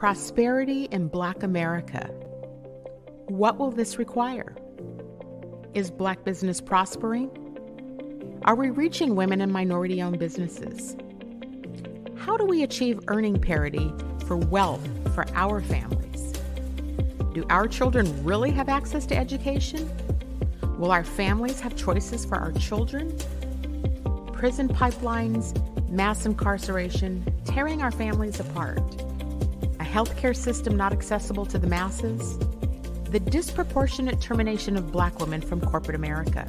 Prosperity in Black America. What will this require? Is Black business prospering? Are we reaching women and minority-owned businesses? How do we achieve earning parity for wealth for our families? Do our children really have access to education? Will our families have choices for our children? Prison pipelines, mass incarceration, tearing our families apart. A healthcare system not accessible to the masses. The disproportionate termination of Black women from corporate America.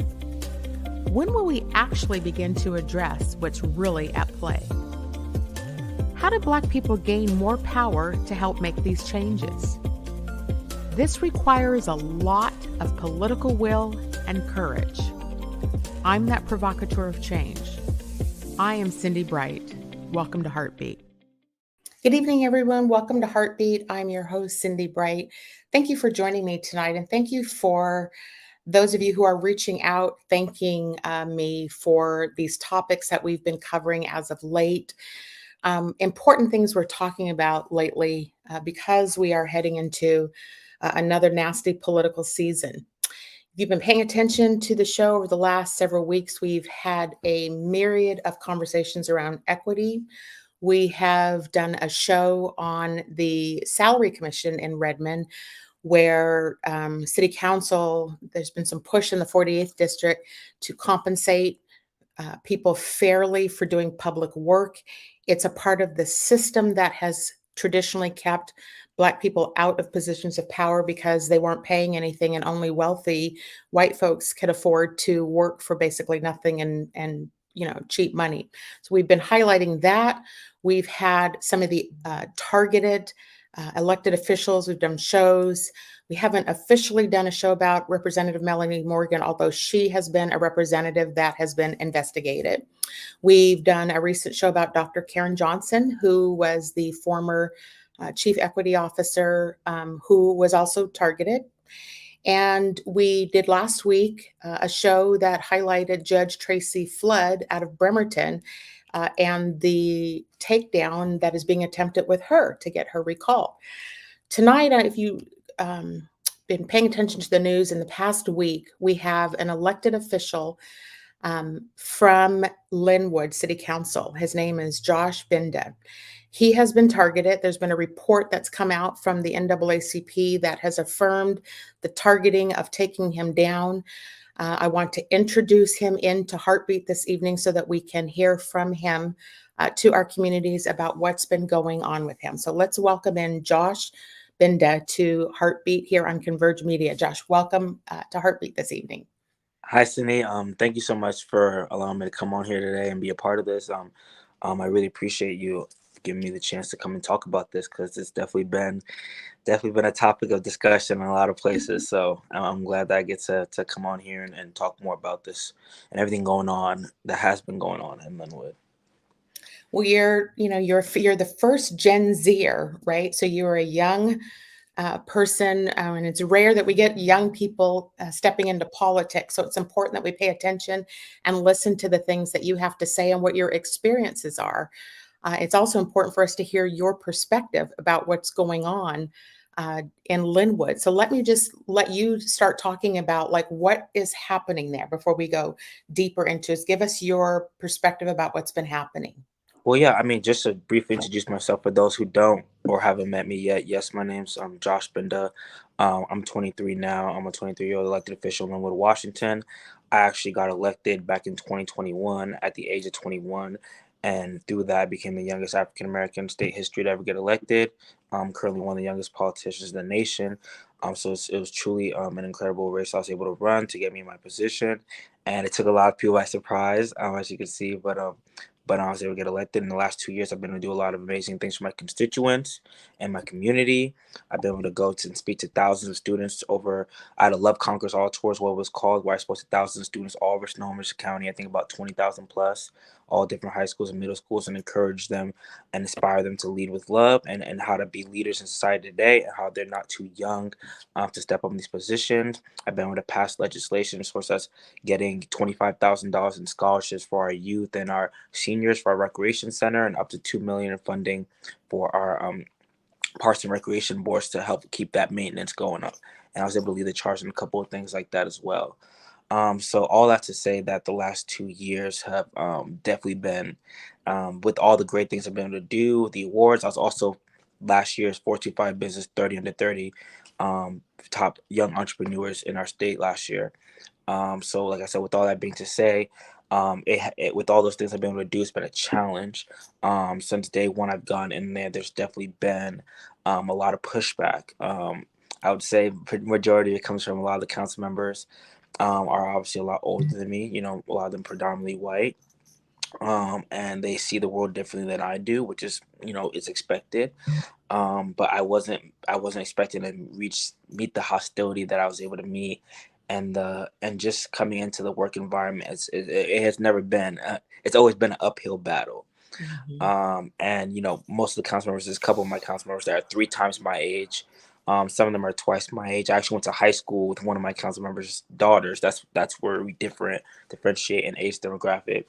When will we actually begin to address what's really at play? How do Black people gain more power to help make these changes? This requires a lot of political will and courage. I'm that provocateur of change. I am Cindi Bright. Welcome to HeartBeat. Good evening, everyone. Welcome to HeartBeat. I'm your host, Cindi Bright. Thank you for joining me tonight, and thank you for those of you who are reaching out, thanking me for these topics that we've been covering as of late. Important things we're talking about lately because we are heading into another nasty political season. If you've been paying attention to the show over the last several weeks, we've had a myriad of conversations around equity. We have done a show on the Salary Commission in Redmond, where City Council, there's been some push in the 48th District to compensate people fairly for doing public work. It's a part of the system that has traditionally kept Black people out of positions of power because they weren't paying anything, and only wealthy white folks could afford to work for basically nothing and cheap money. So we've been highlighting that. We've had some of the targeted elected officials. We've done shows. We haven't officially done a show about Representative Melanie Morgan, although she has been a representative that has been investigated. We've done a recent show about Dr. Erin Jones, who was the former chief equity officer who was also targeted. And we did last week a show that highlighted Judge Tracy Flood out of Bremerton and the takedown that is being attempted with her to get her recall. Tonight, if you been paying attention to the news in the past week, we have an elected official from Lynnwood City Council. His name is Josh Binda. He has been targeted. There's been a report that's come out from the NAACP that has affirmed the targeting of taking him down. I want to introduce him into HeartBeat this evening so that we can hear from him to our communities about what's been going on with him. So let's welcome in Josh Binda to HeartBeat here on Converge Media. Josh, welcome to HeartBeat this evening. Hi, Cindy. Thank you so much for allowing me to come on here today and be a part of this. I really appreciate you giving me the chance to come and talk about this, because it's definitely been a topic of discussion in a lot of places. So I'm glad that I get to come on here and talk more about this and everything going on that has been going on in Lynnwood. Well, you're the first Gen Zer, right? So you're a young person, and it's rare that we get young people stepping into politics. So it's important that we pay attention and listen to the things that you have to say and what your experiences are. It's also important for us to hear your perspective about what's going on in Lynnwood. So let me just let you start talking about what is happening there before we go deeper into it. Give us your perspective about what's been happening. Well, yeah, just to briefly introduce myself for those who don't or haven't met me yet. Yes, my name's Josh Binda. I'm 23 now. I'm a 23-year-old elected official in Lynnwood, Washington. I actually got elected back in 2021 at the age of 21. And through that, I became the youngest African-American in state history to ever get elected. I'm currently one of the youngest politicians in the nation. So it was truly an incredible race I was able to run to get me in my position. And it took a lot of people by surprise, as you can see. But I was able to get elected. In the last 2 years, I've been able to do a lot of amazing things for my constituents and my community. I've been able to go and speak to thousands of students I had a Love Conquers All Tours, what it was called, where I spoke to thousands of students all over Snohomish County, I think about 20,000 plus, all different high schools and middle schools, and encourage them and inspire them to lead with love and how to be leaders in society today, and how they're not too young to step up in these positions. I've been able to pass legislation as far as getting $25,000 in scholarships for our youth and our seniors for our recreation center, and up to $2 million in funding for our parks and recreation boards to help keep that maintenance going up. And I was able to lead the charge in a couple of things like that as well. So all that to say that the last 2 years have definitely been, with all the great things I've been able to do, the awards. I was also last year's Fortune 5 Business 30 under 30 top young entrepreneurs in our state last year. So like I said, with all that being to say, with all those things I've been able to do, it's been a challenge. Since day one I've gone in there, there's definitely been a lot of pushback. I would say majority of it comes from a lot of the council members are obviously a lot older than me, a lot of them predominantly white. And they see the world differently than I do, which is, is expected. But I wasn't expecting to meet the hostility that I was able to meet, and just coming into the work environment, it has never been, it's always been an uphill battle. And most of the council members, there's a couple of my council members that are 3 times my age. Some of them are twice my age. I actually went to high school with one of my council members' daughters. That's where we differentiate in age demographic.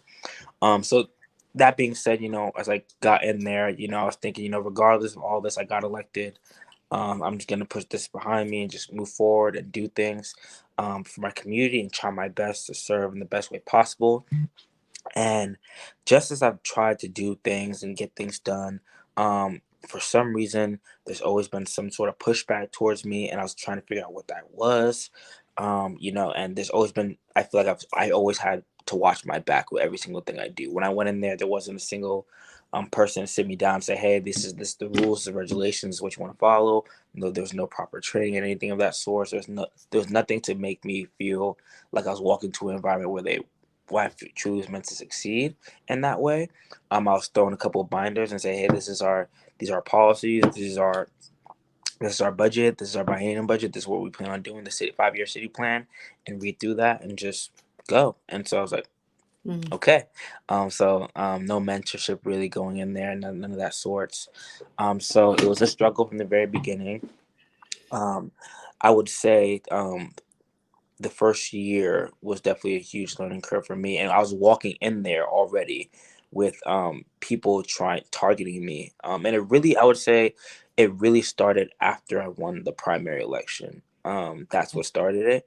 So that being said, as I got in there, I was thinking, regardless of all this, I got elected. I'm just gonna push this behind me and just move forward and do things for my community and try my best to serve in the best way possible. And just as I've tried to do things and get things done, for some reason, there's always been some sort of pushback towards me, and I was trying to figure out what that was. And there's always been, I feel like I always had to watch my back with every single thing I do. When I went in there wasn't a single person to sit me down and say, "Hey, this is the rules, the regulations, what you want to follow." No, there was no proper training or anything of that sort. There was nothing to make me feel like I was walking to an environment where I truly was meant to succeed in that way. I was throwing a couple of binders and say, "Hey, these are our policies. This is our budget. This is our biennial budget. This is what we plan on doing. The 5-year city plan," and read through that and just go. And so I was like, okay. No mentorship really going in there, none of that sorts. So it was a struggle from the very beginning. I would say the first year was definitely a huge learning curve for me, and I was walking in there already with people targeting me, and I would say it really started after I won the primary election. That's what started it.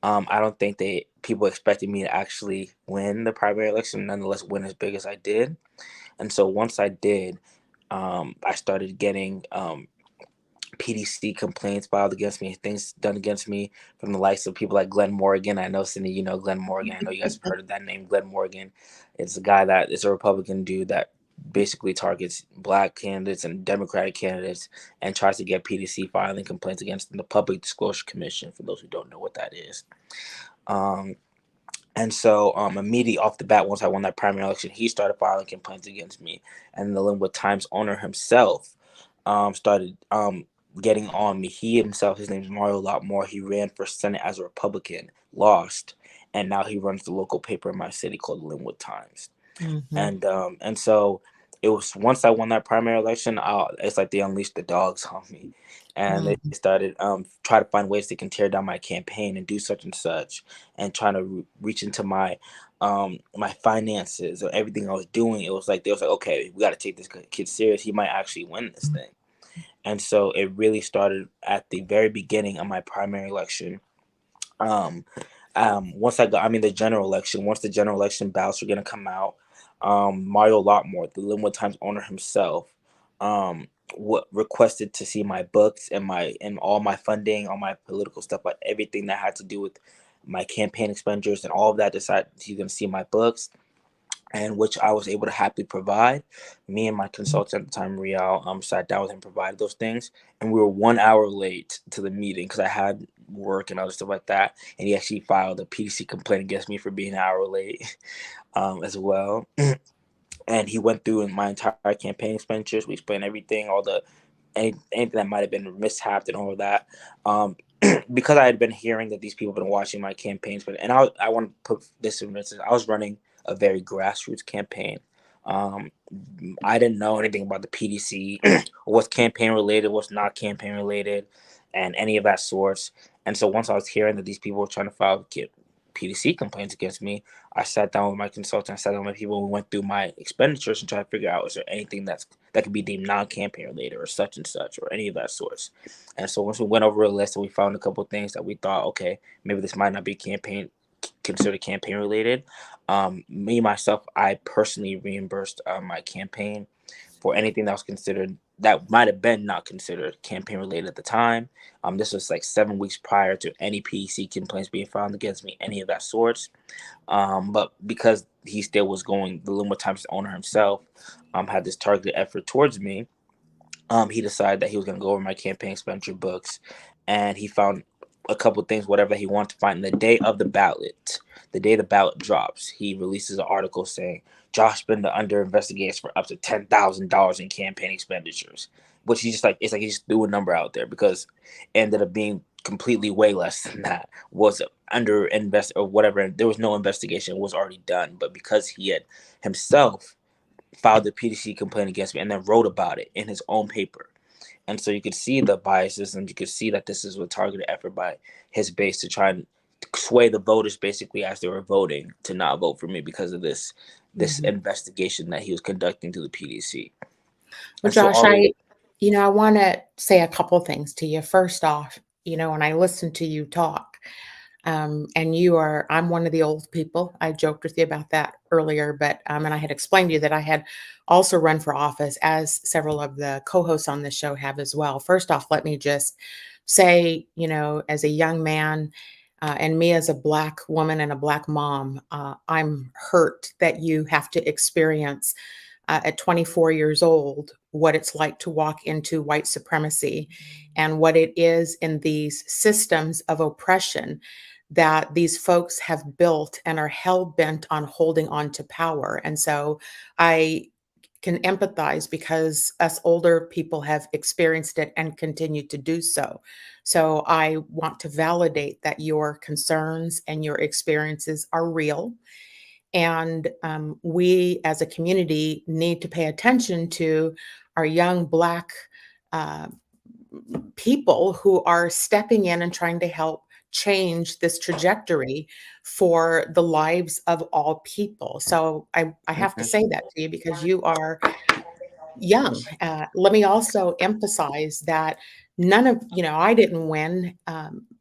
I don't think people expected me to actually win the primary election, nonetheless win as big as I did. And so once I did, I started getting PDC complaints filed against me, things done against me from the likes of people like Glenn Morgan. I know, Cindy, you know Glenn Morgan. I know you guys have heard of that name, Glenn Morgan. It's a guy that is a Republican dude that basically targets Black candidates and Democratic candidates and tries to get PDC filing complaints against them, the Public Disclosure Commission, for those who don't know what that is. And so immediately off the bat, once I won that primary election, he started filing complaints against me. And the Lynnwood Times owner himself started getting on me. He himself, his name is Mario Lotmore. He ran for Senate as a Republican, lost, and now he runs the local paper in my city called the Lynnwood Times. And so it was, once I won that primary election, it's like they unleashed the dogs on me, and they started try to find ways they can tear down my campaign and do such and such, and trying to reach into my my finances or everything I was doing. It was like they was like, okay, we got to take this kid serious. He might actually win this thing. And so it really started at the very beginning of my primary election. Once the general election, once the general election ballots were going to come out, Mario Lotmore, the Lynnwood Times owner himself, requested to see my books and all my funding, all my political stuff, like everything that had to do with my campaign expenditures and all of that. Decided he's going to see my books, and which I was able to happily provide. Me and my consultant at the time, Rial, sat down with him, provided those things, and we were 1 hour late to the meeting because I had work and other stuff like that. And he actually filed a PDC complaint against me for being an hour late, as well. And he went through my entire campaign expenditures. We explained everything, anything that might have been mishapped and all of that. Because I had been hearing that these people have been watching my campaigns, and I want to put this in instance. I was running a very grassroots campaign. I didn't know anything about the PDC, what's campaign related, what's not campaign related, and any of that sorts. And so once I was hearing that these people were trying to file PDC complaints against me, I sat down with my consultant, I sat down with people, and we went through my expenditures and tried to figure out, is there anything that could be deemed non-campaign related or such and such or any of that sorts. And so once we went over a list and we found a couple of things that we thought, okay, maybe this might not be considered campaign related. Myself, I personally reimbursed my campaign for anything that was considered, that might have been not considered campaign related at the time. This was like 7 weeks prior to any PEC complaints being filed against me, any of that sorts. But because he still was going, the Lynnwood Times owner himself had this targeted effort towards me, he decided that he was going to go over my campaign expenditure books, and he found a couple things, whatever he wanted to find. The day of the ballot drops, he releases an article saying Josh Binda under investigation for up to $10,000 in campaign expenditures, which he just like, it's like he just threw a number out there, because it ended up being completely way less than that, was under invest or whatever. There was no investigation, it was already done, but because he had himself filed the PDC complaint against me and then wrote about it in his own paper. And so you could see the biases, and you could see that this is a targeted effort by his base to try and sway the voters basically as they were voting to not vote for me because of this investigation that he was conducting to the PDC. Well, Josh, I want to say a couple things to you. First off, when I listen to you talk, and I'm one of the old people. I joked with you about that earlier, but, and I had explained to you that I had also run for office, as several of the co-hosts on this show have as well. First off, let me just say, as a young man, and me as a Black woman and a Black mom, I'm hurt that you have to experience at 24 years old what it's like to walk into white supremacy and what it is in these systems of oppression that these folks have built and are hell-bent on holding on to power. And so I can empathize, because us older people have experienced it and continue to do so. So I want to validate that your concerns and your experiences are real. And we as a community need to pay attention to our young Black people who are stepping in and trying to help change this trajectory for the lives of all people. So I have to say that to you because you are young. Let me also emphasize that none of, I didn't win.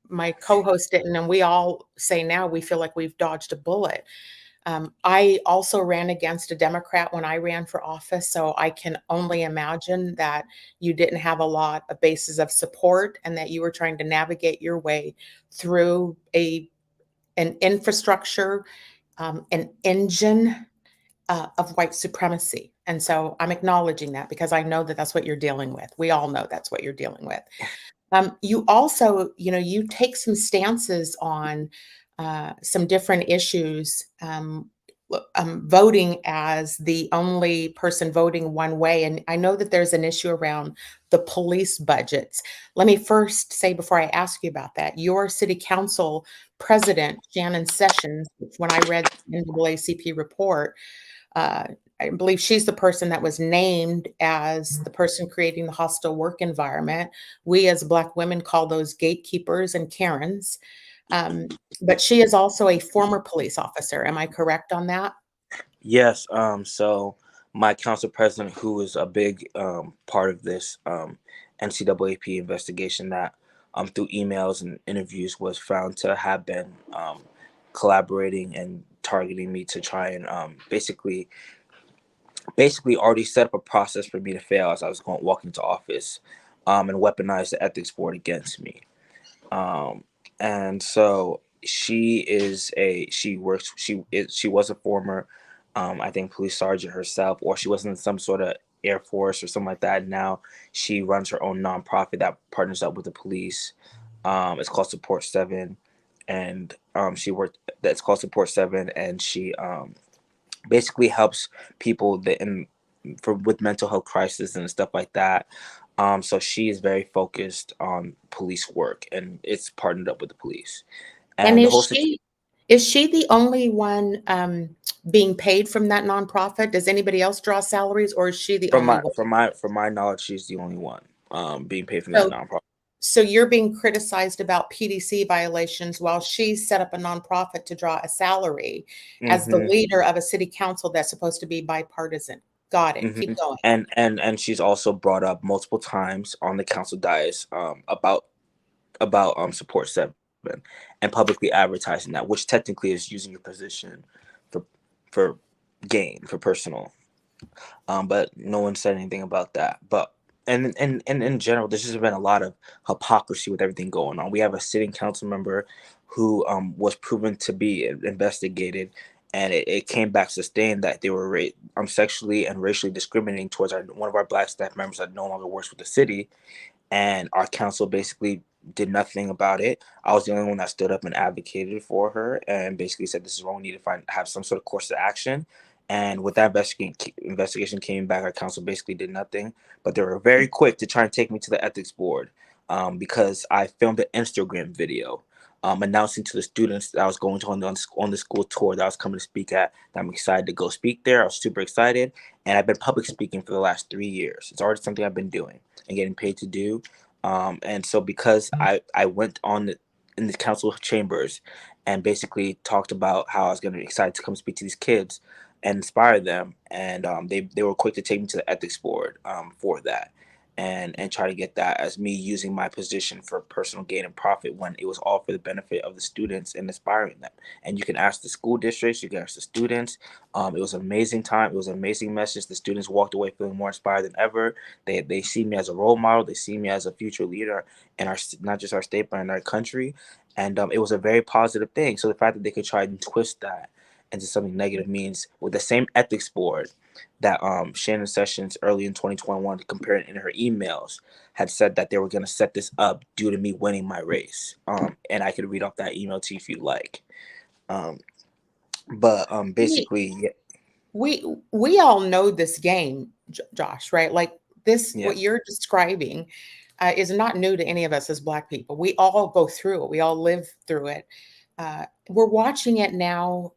My co-host didn't, and we all say now we feel like we've dodged a bullet. I also ran against a Democrat when I ran for office, so I can only imagine that you didn't have a lot of bases of support and that you were trying to navigate your way through an infrastructure, an engine of white supremacy. And so I'm acknowledging that because I know that that's what you're dealing with. We all know that's what you're dealing with. You also, you take some stances on some different issues, voting as the only person voting one way. And I know that there's an issue around the police budgets. Let me first say, before I ask you about that, your city council president, Shannon Sessions, when I read the NAACP report, I believe she's the person that was named as the person creating the hostile work environment. We as Black women call those gatekeepers and Karens. But she is also a former police officer. Am I correct on that? Yes. So my council president, who is a big part of this NCAAP investigation that through emails and interviews was found to have been collaborating and targeting me to try and basically already set up a process for me to fail as I was walking into office, and weaponize the ethics board against me. And so she was a former, I think, police sergeant herself, or she was in some sort of Air Force or something like that. Now she runs her own nonprofit that partners up with the police. It's called Support 7, and that's called Support 7, and she basically helps people with mental health crisis and stuff like that. So she is very focused on police work, and it's partnered up with the police. And is she the only one being paid from that nonprofit? Does anybody else draw salaries, or is she the only one? From my knowledge, she's the only one being paid from that nonprofit. So you're being criticized about PDC violations while she set up a nonprofit to draw a salary as the Mm-hmm. leader of a city council that's supposed to be bipartisan. Got it. Mm-hmm. Keep going. And she's also brought up multiple times on the council dais about support 7 and publicly advertising that, which technically is using your position for for gain, for personal. But no one said anything about that. But and in general, there's just been a lot of hypocrisy with everything going on. We have a sitting council member who was proven to be investigated, and it came back sustained that they were sexually and racially discriminating towards one of our black staff members that no longer works with the city, and our council basically did nothing about it. I was the only one that stood up and advocated for her and basically said this is wrong. We need to have some sort of course of action. And with that investigation came back, our council basically did nothing. But they were very quick to try and take me to the ethics board because I filmed an Instagram video announcing to the students that I was going to on the school tour that I was coming to speak at. That I'm excited to go speak there. I was super excited, and I've been public speaking for the last 3 years. It's already something I've been doing and getting paid to do. And so because I went in the council chambers and basically talked about how I was going to be excited to come speak to these kids and inspire them, and they were quick to take me to the ethics board for that, and try to get that as me using my position for personal gain and profit when it was all for the benefit of the students and inspiring them. And you can ask the school districts, you can ask the students. It was an amazing time. It was an amazing message. The students walked away feeling more inspired than ever. They see me as a role model. They see me as a future leader in our, not just our state, but in our country. And it was a very positive thing. So the fact that they could try and twist that into something negative means with the same ethics board that Shannon Sessions early in 2021 compared in her emails had said that they were going to set this up due to me winning my race. And I could read off that email to you if you like. But basically, yeah. We all know this game, Josh, right? Like this, Yeah. what you're describing is not new to any of us as Black people. We all go through it. We all live through it. We're watching it now,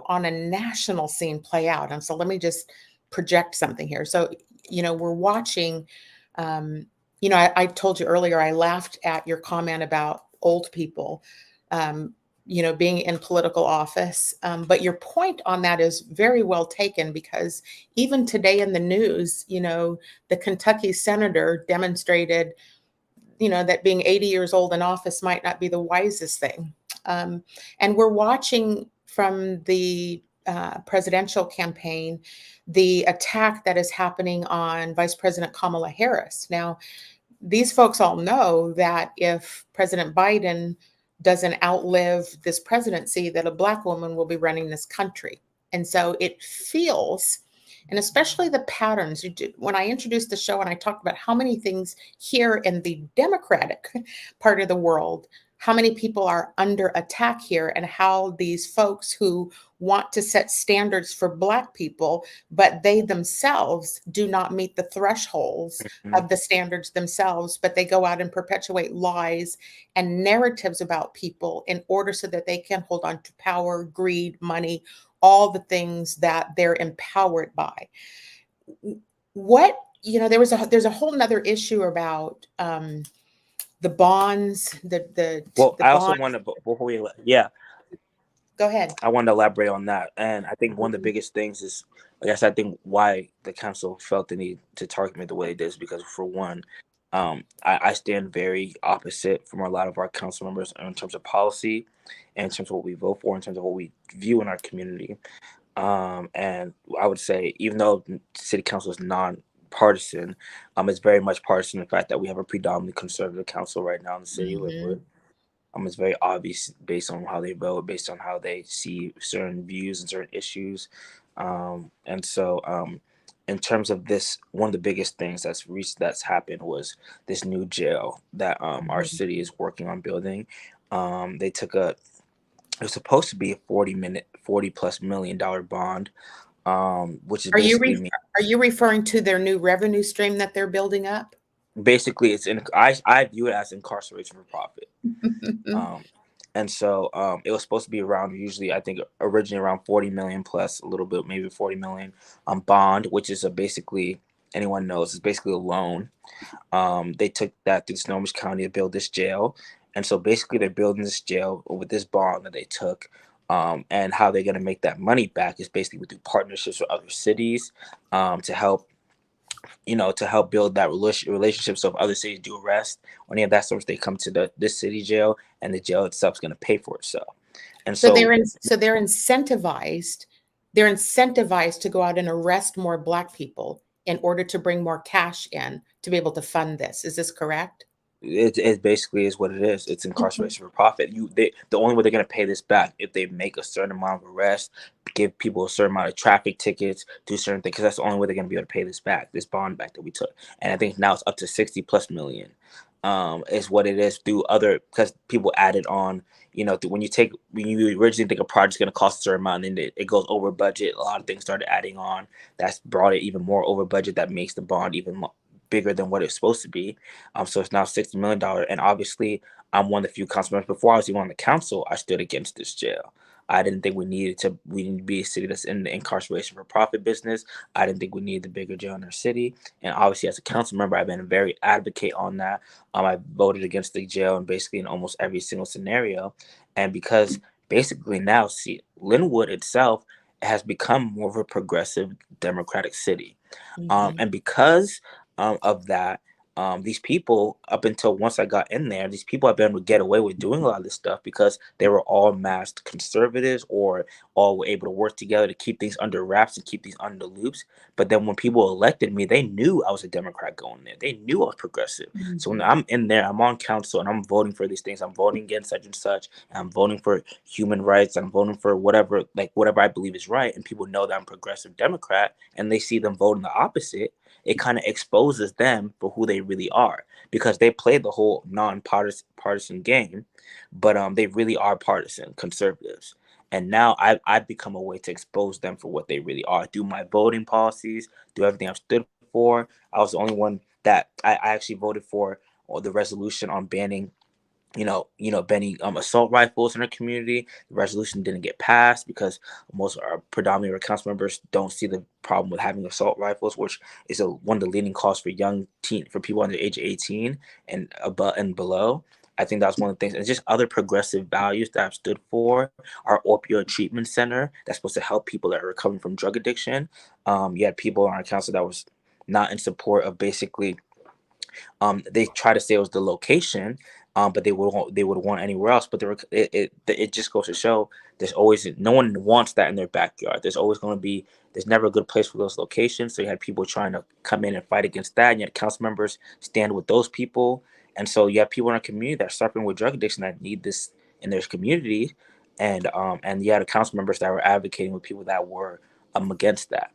on a national scene play out. And so let me just project something here. So, we're watching, I told you earlier, I laughed at your comment about old people. Being in political office. But your point on that is very well taken because even today in the news, the Kentucky senator demonstrated, that being 80 years old in office might not be the wisest thing. And we're watching from the presidential campaign, the attack that is happening on Vice President Kamala Harris. Now, these folks all know that if President Biden doesn't outlive this presidency, that a Black woman will be running this country. And so it feels, and especially the patterns, when I introduced the show and I talked about how many things here in the Democratic part of the world, how many people are under attack here, and how these folks who want to set standards for Black people, but they themselves do not meet the thresholds of the standards themselves, but they go out and perpetuate lies and narratives about people in order so that they can hold on to power, greed, money, all the things that they're empowered by. There's a whole nother issue about the bonds, Well, the I also bonds. want to, before we, yeah, Go ahead. I wanted to elaborate on that. And I think one of the biggest things is, I guess, I think why the council felt the need to target me the way it is, because for one, I stand very opposite from a lot of our council members in terms of policy, and in terms of what we vote for, in terms of what we view in our community. And I would say, even though city council is non-partisan, it's very much partisan in the fact that we have a predominantly conservative council right now in the city of Lynnwood. It's very obvious based on how they vote, based on how they see certain views and certain issues. And so, in terms of this, one of the biggest things that's happened was this new jail that our city is working on building. They took it was supposed to be a $40+ million bond, which is Are you basically are you referring to their new revenue stream that they're building up? basically it's I view it as incarceration for profit. And so it was supposed to be around, usually I think originally around 40 million plus a little bit, maybe 40 million bond, which is basically anyone knows, it's basically a loan. They took that through Snohomish County to build this jail. And so basically they're building this jail with this bond that they took. And how they're going to make that money back is basically through partnerships with other cities, to help, to help build that relationship. So if other cities do arrest or any of that sort, they come to this city jail, and the jail itself is going to pay for itself. And So so they're incentivized. They're incentivized to go out and arrest more Black people in order to bring more cash in to be able to fund this. Is this correct? it basically is what it is. It's incarceration for profit. The only way they're going to pay this back if they make a certain amount of arrests, give people a certain amount of traffic tickets, do certain things, because that's the only way they're going to be able to pay this back, this bond back that we took. And I think now it's up to 60 plus million. Is what it is through other, because people added on. When you originally think a project's going to cost a certain amount, and it goes over budget, a lot of things started adding on. That's brought it even more over budget. That makes the bond even bigger than what it's supposed to be. So it's now $60 million. And obviously, I'm one of the few council members. Before I was even on the council, I stood against this jail. I didn't think we needed to be a city that's in the incarceration for profit business. I didn't think we needed the bigger jail in our city. And obviously, as a council member, I've been a very advocate on that. I voted against the jail and basically in almost every single scenario. And because basically now, see, Lynnwood itself has become more of a progressive democratic city. And because of that, these people, up until once I got in there, these people have been able to get away with doing a lot of this stuff because they were all masked conservatives, or all were able to work together to keep things under wraps and keep these under loops. But then when people elected me, they knew I was a Democrat going there. They knew I was progressive. So when I'm in there, I'm on council and I'm voting for these things. I'm voting against such and such. And I'm voting for human rights. I'm voting for whatever I believe is right. And people know that I'm a progressive Democrat, and they see them voting the opposite. It kind of exposes them for who they really are, because they play the whole non-partisan game, but they really are partisan conservatives. And now I've become a way to expose them for what they really are through my voting policies, through everything I've stood for. I was the only one that I actually voted for the resolution on banning banning assault rifles in our community. The resolution didn't get passed because most of our predominantly our council members don't see the problem with having assault rifles, which is one of the leading causes for people under the age of 18 and above and below. I think that's one of the things. And just other progressive values that I've stood for. Our opioid treatment center that's supposed to help people that are recovering from drug addiction. You had people on our council that was not in support of basically. They try to say it was the location, but they would want anywhere else. But it just goes to show there's always no one wants that in their backyard. There's never a good place for those locations. So you had people trying to come in and fight against that, and you had council members stand with those people. And so you have people in our community that are suffering with drug addiction that need this in their community, and you had the council members that were advocating with people that were against that.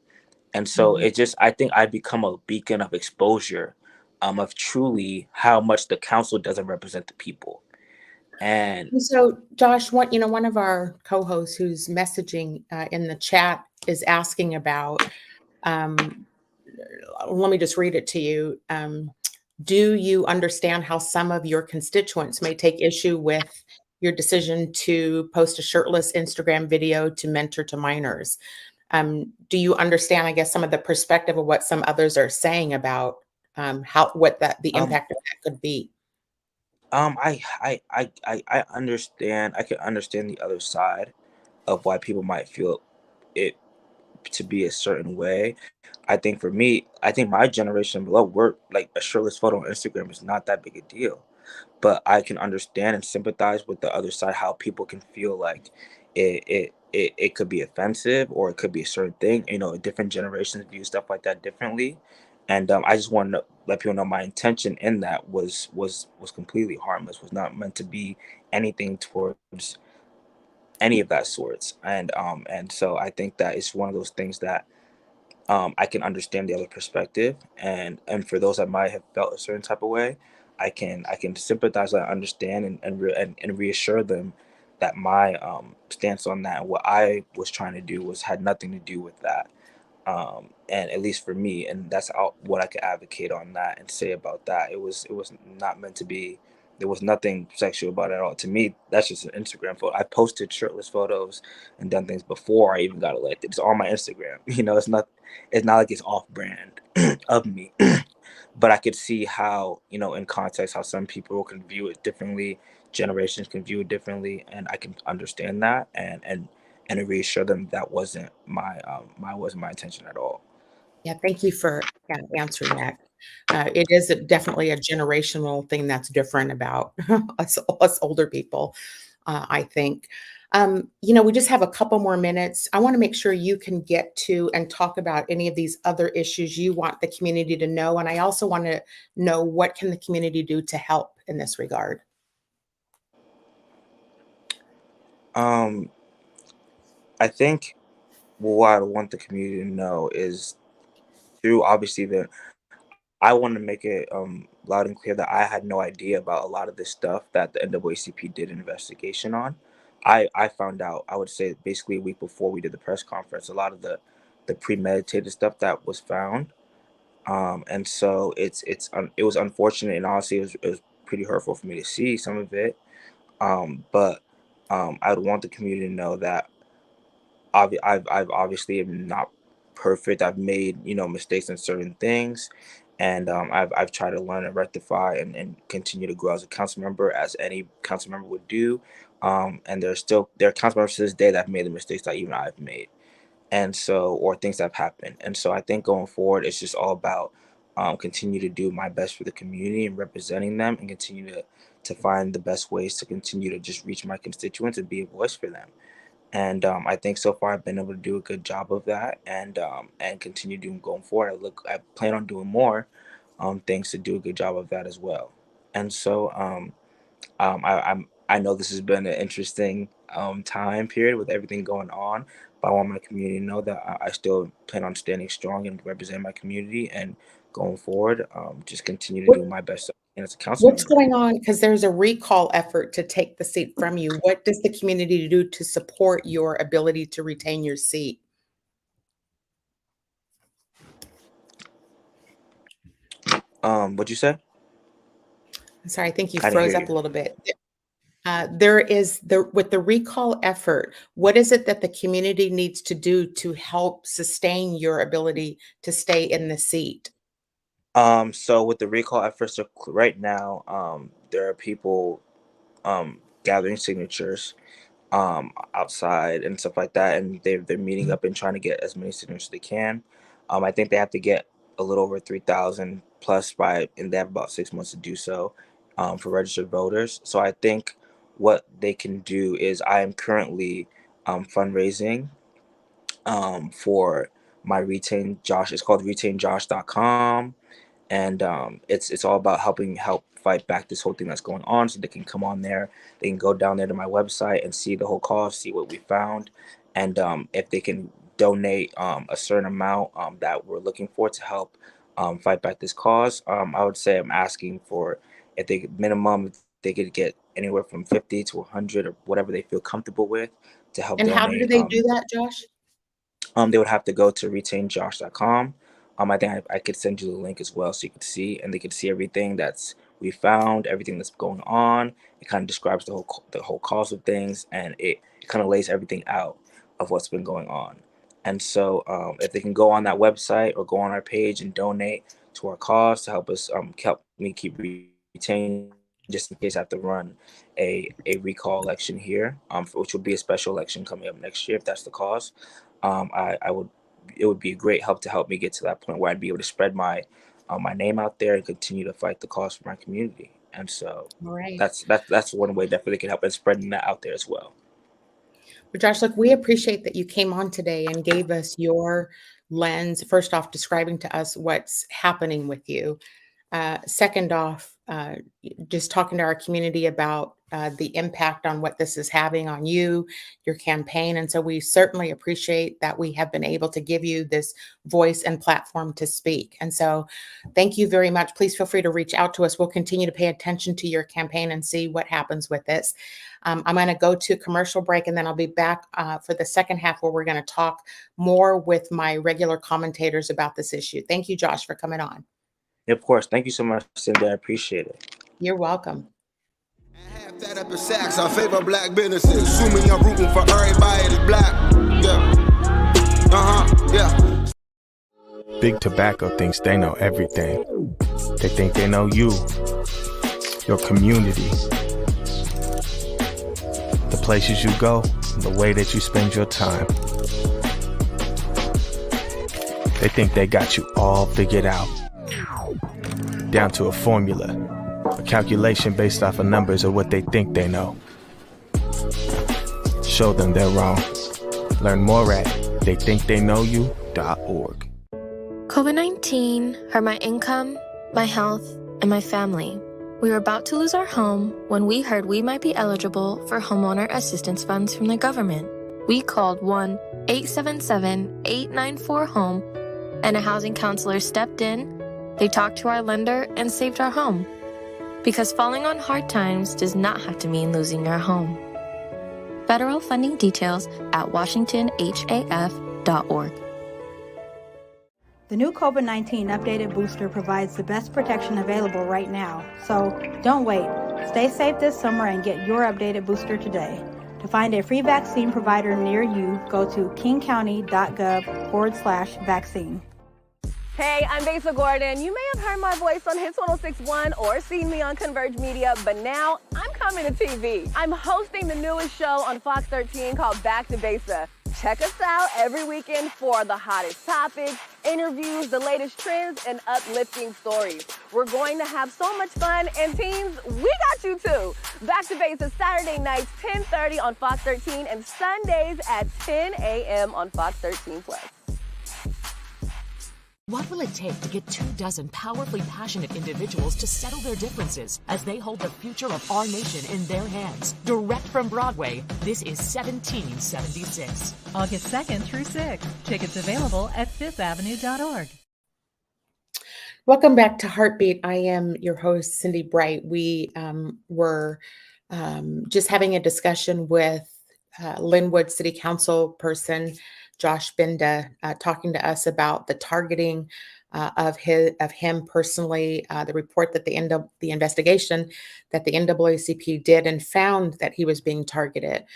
And so I think I've become a beacon of exposure, of truly how much the council doesn't represent the people. And so, Josh, one of our co-hosts who's messaging in the chat is asking about. Let me just read it to you. Do you understand how some of your constituents may take issue with your decision to post a shirtless Instagram video to mentor to minors? Do you understand, I guess, some of the perspective of what some others are saying about the impact of that could be? I understand. I can understand the other side of why people might feel it to be a certain way. I think for me, I think my generation below, we're like a shirtless photo on Instagram is not that big a deal. But I can understand and sympathize with the other side, how people can feel like it could be offensive, or it could be a certain thing. Different generations view stuff like that differently. And I just want to let people know my intention in that was completely harmless, was not meant to be anything towards any of that sorts. And so I think that it's one of those things that I can understand the other perspective, and for those that might have felt a certain type of way, I can sympathize, I understand, and reassure them that my stance on that, and what I was trying to do, had nothing to do with that. And at least for me, and that's what I could advocate on that and say about that. It was not meant to be. There was nothing sexual about it at all. To me, that's just an Instagram photo. I posted shirtless photos and done things before I even got elected. It's on my Instagram. It's not like it's off brand. of me. But I could see how, in context, how some people can view it differently, generations can view it differently, and I can understand that and reassure them that wasn't my intention at all. Yeah, thank you for answering that. It is definitely a generational thing that's different about us older people, I think. We just have a couple more minutes. I want to make sure you can get to and talk about any of these other issues you want the community to know. And I also want to know, what can the community do to help in this regard? Um, I think what I want the community to know is through obviously the I want to make it loud and clear that I had no idea about a lot of this stuff that the NAACP did an investigation on. I found out, I would say, basically a week before we did the press conference, a lot of the premeditated stuff that was found. And so it was unfortunate, and honestly it was pretty hurtful for me to see some of it. But I would want the community to know that I've obviously am not perfect. I've made mistakes in certain things, and I've tried to learn and rectify and continue to grow as a council member, as any council member would do. And there are council members to this day that have made the mistakes that even I've made, and so, or things that have happened. And so I think going forward, it's just all about continue to do my best for the community and representing them, and continue to find the best ways to continue to just reach my constituents and be a voice for them. And I think so far I've been able to do a good job of that, and continue doing going forward. I plan on doing more things to do a good job of that as well. And so I know this has been an interesting time period with everything going on, but I want my community to know that I still plan on standing strong and representing my community, and going forward, just continue to What, do my best as a council what's member. going on? Because there's a recall effort to take the seat from you. What does the community do to support your ability to retain your seat? What'd you say? I'm sorry, I think you I didn't froze hear up you. a little bit. There is with the recall effort, what is it that the community needs to do to help sustain your ability to stay in the seat? So with the recall efforts, right now, there are people gathering signatures outside and stuff like that, and they're meeting up and trying to get as many signatures as they can. I think they have to get a little over 3,000 plus and they have about 6 months to do so for registered voters. So I think what they can do is, I am currently fundraising for my Retain Josh. It's called retainjosh.com, and it's all about help fight back this whole thing that's going on. So they can come on there, they can go down there to my website and see the whole cause, see what we found, and if they can donate a certain amount that we're looking for to help fight back this cause. I would say I'm asking for, if they minimum, if they could get anywhere from 50 to 100 or whatever they feel comfortable with to help And how do donate. they do that, Josh? They would have to go to retainjosh.com. I think I could send you the link as well, so you could see, and they could see everything that's we found, everything that's going on. It kind of describes the whole cause of things, and it kind of lays everything out of what's been going on. And so, if they can go on that website or go on our page and donate to our cause to help us help me keep retaining, just in case I have to run a recall election here, which would be a special election coming up next year if that's the cause. I would It would be a great help to help me get to that point where I'd be able to spread my name out there and continue to fight the cause for my community. And so All right. that's one way definitely can help in spreading that out there as well. Well, Josh, look, we appreciate that you came on today and gave us your lens. First off, describing to us what's happening with you. Second off, just talking to our community about the impact on what this is having on you, your campaign. And so we certainly appreciate that we have been able to give you this voice and platform to speak. And so thank you very much. Please feel free to reach out to us. We'll continue to pay attention to your campaign and see what happens with this. I'm going to go to commercial break, and then I'll be back for the second half, where we're going to talk more with my regular commentators about this issue. Thank you, Josh, for coming on. Of course. Thank you so much, Cindy. I appreciate it. You're welcome. Half that up in sacks, I favor black businesses. Assuming I'm rooting for everybody that's black. Yeah. Yeah. Big Tobacco thinks they know everything. They think they know you, your community, the places you go, the way that you spend your time. They think they got you all figured out, down to a formula, a calculation based off of numbers of what they think they know. Show them they're wrong. Learn more at theythinktheyknowyou.org. COVID-19 hurt my income, my health, and my family. We were about to lose our home when we heard we might be eligible for homeowner assistance funds from the government. We called 1-877-894-HOME, and a housing counselor stepped in. They talked to our lender and saved our home. Because falling on hard times does not have to mean losing your home. Federal funding details at washingtonhaf.org. The new COVID-19 updated booster provides the best protection available right now. So don't wait. Stay safe this summer and get your updated booster today. To find a free vaccine provider near you, go to kingcounty.gov/vaccine. Hey, I'm Besa Gordon. You may have heard my voice on Hits 106.1 or seen me on Converge Media, but now I'm coming to TV. I'm hosting the newest show on Fox 13 called Back to Besa. Check us out every weekend for the hottest topics, interviews, the latest trends, and uplifting stories. We're going to have so much fun, and teens, we got you too. Back to Besa Saturday nights, 10:30 on Fox 13, and Sundays at 10 a.m. on Fox 13 Plus. What will it take to get 24 powerfully passionate individuals to settle their differences as they hold the future of our nation in their hands? Direct from Broadway, this is 1776. August 2nd through 6th. Tickets available at fifthavenue.org. Welcome back to HeartBeat. I am your host, Cindi Bright. We were just having a discussion with Lynnwood City Council person, Josh Binda, talking to us about the targeting of him personally, the report that the investigation that the NAACP did and found that he was being targeted.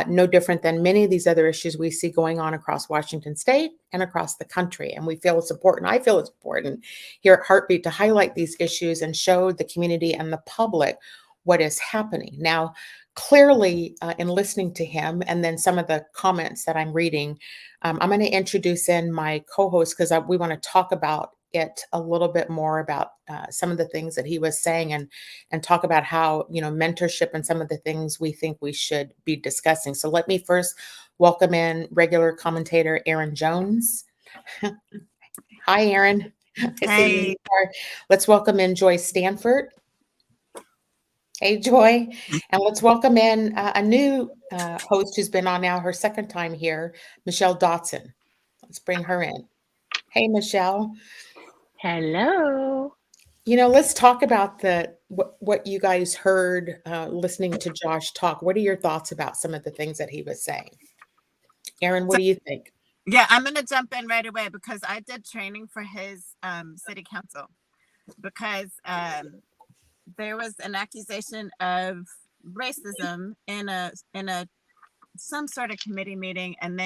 No different than many of these other issues we see going on across Washington State and across the country. And we feel it's important. I feel it's important here at HeartBeat to highlight these issues and show the community and the public what is happening. Now, clearly, in listening to him and then some of the comments that I'm reading, I'm going to introduce in my co-host because we want to talk about it a little bit more about some of the things that he was saying and talk about how, mentorship and some of the things we think we should be discussing. So let me first welcome in regular commentator Erin Jones. Hi, Erin. Hey. Let's welcome in Joy Stanford. Hey, Joy. And let's welcome in a new host who's been on now her second time here, Michelle Dotson. Let's bring her in. Hey, Michelle. Hello. Let's talk about what you guys heard listening to Josh talk. What are your thoughts about some of the things that he was saying? Erin, what do you think? Yeah, I'm going to jump in right away because I did training for his city council because there was an accusation of racism in some sort of committee meeting, and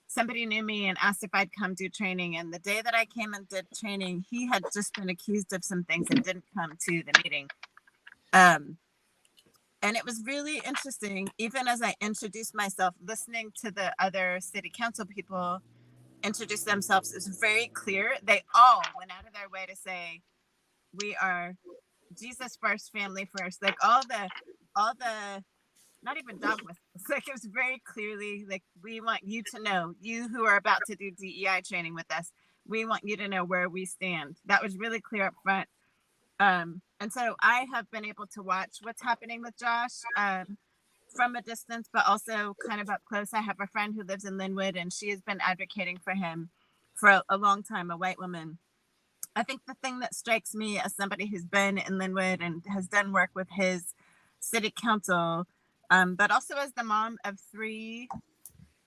somebody knew me and asked if I'd come do training. And the day that I came and did training, he had just been accused of some things and didn't come to the meeting. And it was really interesting, even as I introduced myself, listening to the other city council people introduce themselves. It was very clear. They all went out of their way to say, we are Jesus first, family first, like all the not even dog whistles. Like it was very clearly like, we want you to know, you who are about to do DEI training with us, we want you to know where we stand. That was really clear up front. And so I have been able to watch what's happening with Josh from a distance, but also kind of up close. I have a friend who lives in Lynnwood, and she has been advocating for him for a long time, a white woman. I think the thing that strikes me as somebody who's been in Lynnwood and has done work with his city council, but also as the mom of 3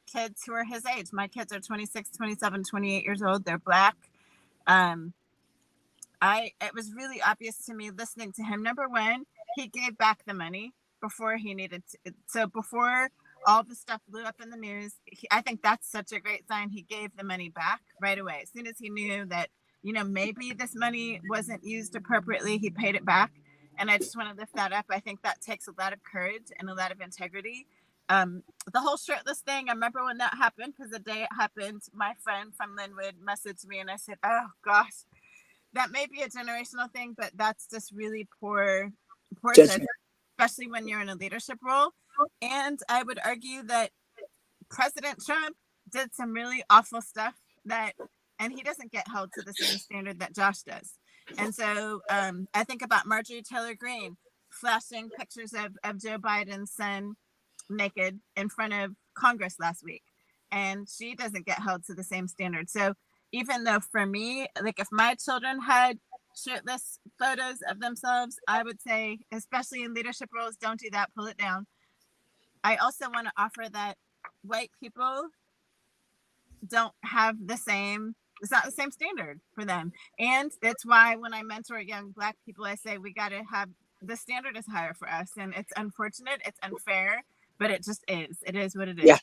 kids who are his age. My kids are 26, 27, 28 years old. They're Black. It was really obvious to me listening to him. Number one, he gave back the money before he needed to. So before all the stuff blew up in the news. I think that's such a great sign. He gave the money back right away. As soon as he knew that, maybe this money wasn't used appropriately, he paid it back. And I just want to lift that up. I think that takes a lot of courage and a lot of integrity. The whole shirtless thing, I remember when that happened, because the day it happened, my friend from Lynnwood messaged me and I said, oh gosh, that may be a generational thing, but that's just really poor judgment, especially when you're in a leadership role. And I would argue that President Trump did some really awful stuff and he doesn't get held to the same standard that Josh does. And so I think about Marjorie Taylor Greene flashing pictures of Joe Biden's son naked in front of Congress last week, and she doesn't get held to the same standard. So even though for me, like if my children had shirtless photos of themselves, I would say, especially in leadership roles, don't do that, pull it down. I also want to offer that white people don't have it's not the same standard for them. And that's why when I mentor young Black people, I say we got to have, the standard is higher for us. And it's unfortunate, it's unfair, but it just is. It is what it is.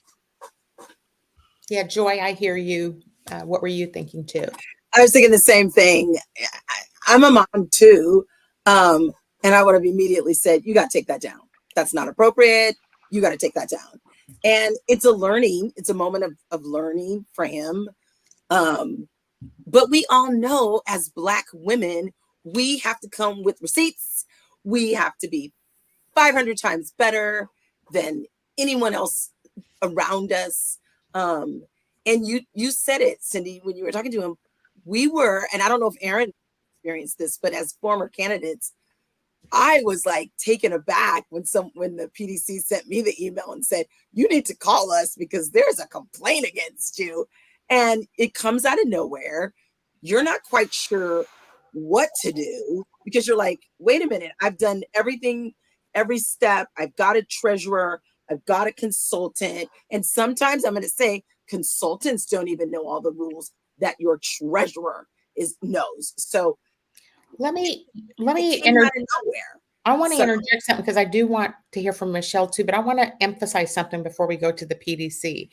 Yeah, Joy, I hear you. What were you thinking too? I was thinking the same thing. I'm a mom too. And I would have immediately said, you got to take that down. That's not appropriate. You got to take that down. And it's a moment of learning for him. But we all know as Black women, we have to come with receipts. We have to be 500 times better than anyone else around us. And you said it, Cindi, when you were talking to him, and I don't know if Erin experienced this, but as former candidates, I was like taken aback when the PDC sent me the email and said, you need to call us because there's a complaint against you. And it comes out of nowhere. You're not quite sure what to do because you're like, wait a minute, I've done everything, every step. I've got a treasurer, I've got a consultant. And sometimes I'm going to say consultants don't even know all the rules that your treasurer knows. So let me interject. I want to interject something because I do want to hear from Michelle too, but I want to emphasize something before we go to the PDC.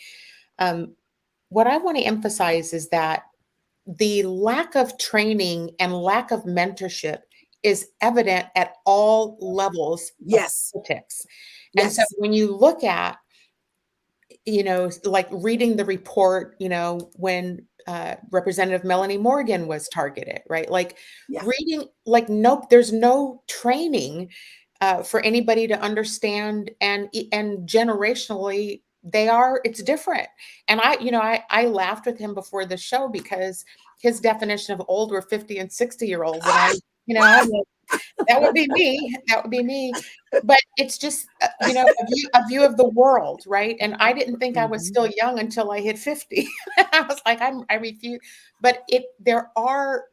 What I want to emphasize is that the lack of training and lack of mentorship is evident at all levels of politics. And so when you look at, like reading the report, when Representative Melanie Morgan was targeted, right? Like reading, there's no training for anybody to understand, and generationally it's different. And I laughed with him before the show because his definition of old were 50 and 60-year-olds. And that would be me. That would be me. But it's just, a view of the world, right? And I didn't think I was still young until I hit 50. I was like, I refuse. But there are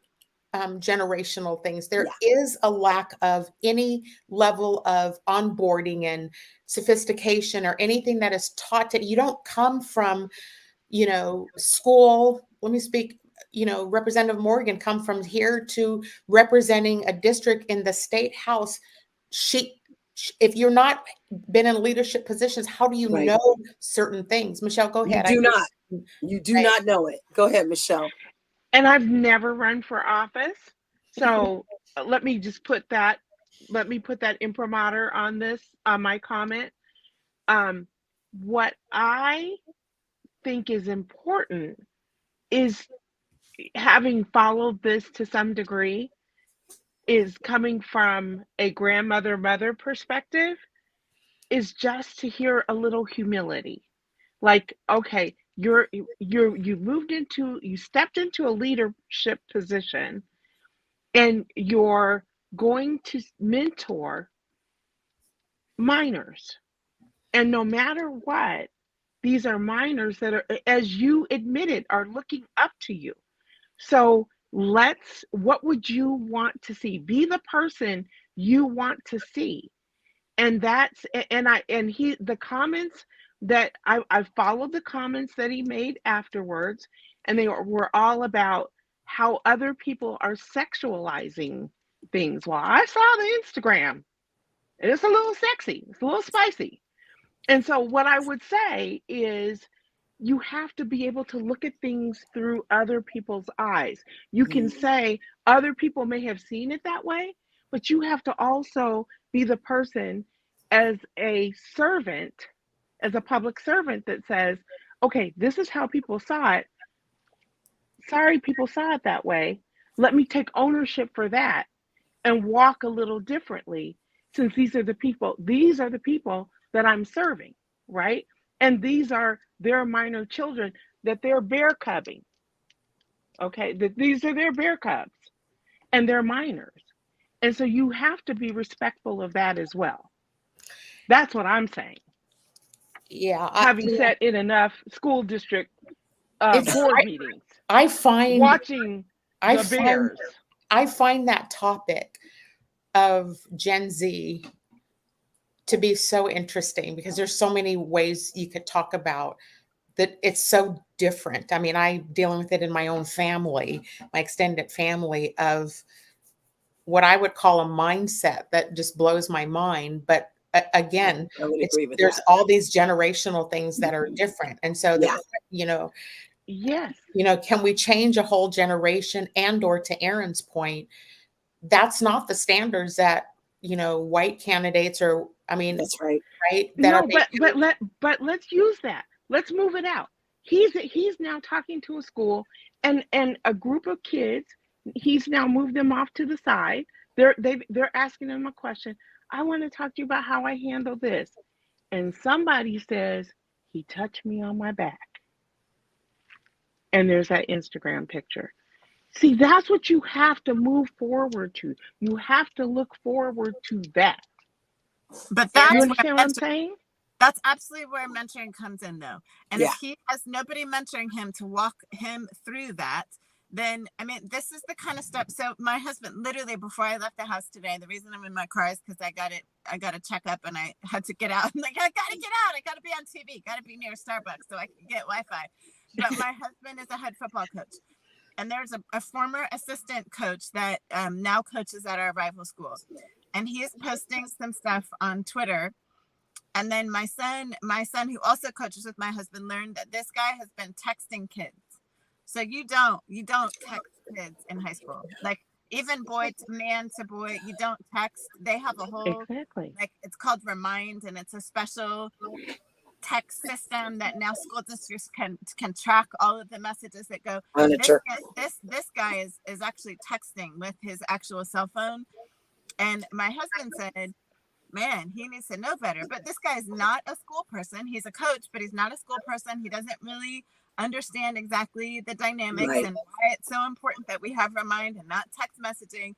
generational things. There is a lack of any level of onboarding and sophistication or anything that is taught to you. Don't come from, school. Let me speak. Representative Morgan come from here to representing a district in the state house. If you're not been in leadership positions, how do you know certain things? Michelle, go ahead. You do not know it. Go ahead, Michelle. And I've never run for office. So let me put that imprimatur on my comment. What I think is important is, having followed this to some degree, is coming from a mother perspective, is just to hear a little humility. Like, okay, you stepped into a leadership position and you're going to mentor minors. And no matter what, these are minors that are, as you admitted, are looking up to you. So what would you want to see? Be the person you want to see. And the comments that I followed the comments that he made afterwards, and they were all about how other people are sexualizing things. Well, I saw the Instagram and it's a little sexy. It's a little spicy. And so what I would say is you have to be able to look at things through other people's eyes. You can say other people may have seen it that way, but you have to also be the person as a servant, as a public servant that says, okay, this is how people saw it. Sorry, people saw it that way. Let me take ownership for that and walk a little differently, since these are the people that I'm serving, right? And these are their minor children that they're bear cubbing. Okay, that these are their bear cubs and they're minors. And so you have to be respectful of that as well. That's what I'm saying. Yeah. Having sat in enough school district board meetings. I find watching the bears. I find that topic of Gen Z to be so interesting because there's so many ways you could talk about that. It's so different. I mean, I'm dealing with it in my own family, my extended family, of what I would call a mindset that just blows my mind. But again, there's all these generational things that are different. And so, yes, can we change a whole generation? And or to Erin's point, that's not the standards that, white candidates are. I mean, that's right. Right. But let's use that. Let's move it out. He's now talking to a school and a group of kids. He's now moved them off to the side. They're asking him a question. I want to talk to you about how I handle this. And somebody says, he touched me on my back. And there's that Instagram picture. See, that's what you have to move forward to. You have to look forward to that. But that's you understand what I'm saying? That's absolutely where mentoring comes in, though. And Yeah. if he has nobody mentoring him to walk him through that, then, I mean, this is the kind of stuff. So my husband, literally before I left the house today, the reason I'm in my car is because I got a checkup and I had to get out. I'm like, I got to get out. I got to be on TV. Got to be near Starbucks so I can get Wi-Fi. But my husband is a head football coach. And there's a former assistant coach that now coaches at our rival school. And he is posting some stuff on Twitter. And then my son, who also coaches with my husband, learned that this guy has been texting kids. So you don't text kids in high school. Like even man to boy, you don't text. They have a whole, like it's called Remind, and it's a special text system that now school districts can track all of the messages that go. This guy is actually texting with his actual cell phone. And my husband said, man, he needs to know better. But this guy is not a school person. He's a coach, but he's not a school person. He doesn't really understand exactly the dynamics and why it's so important that we have Remind and not text messaging.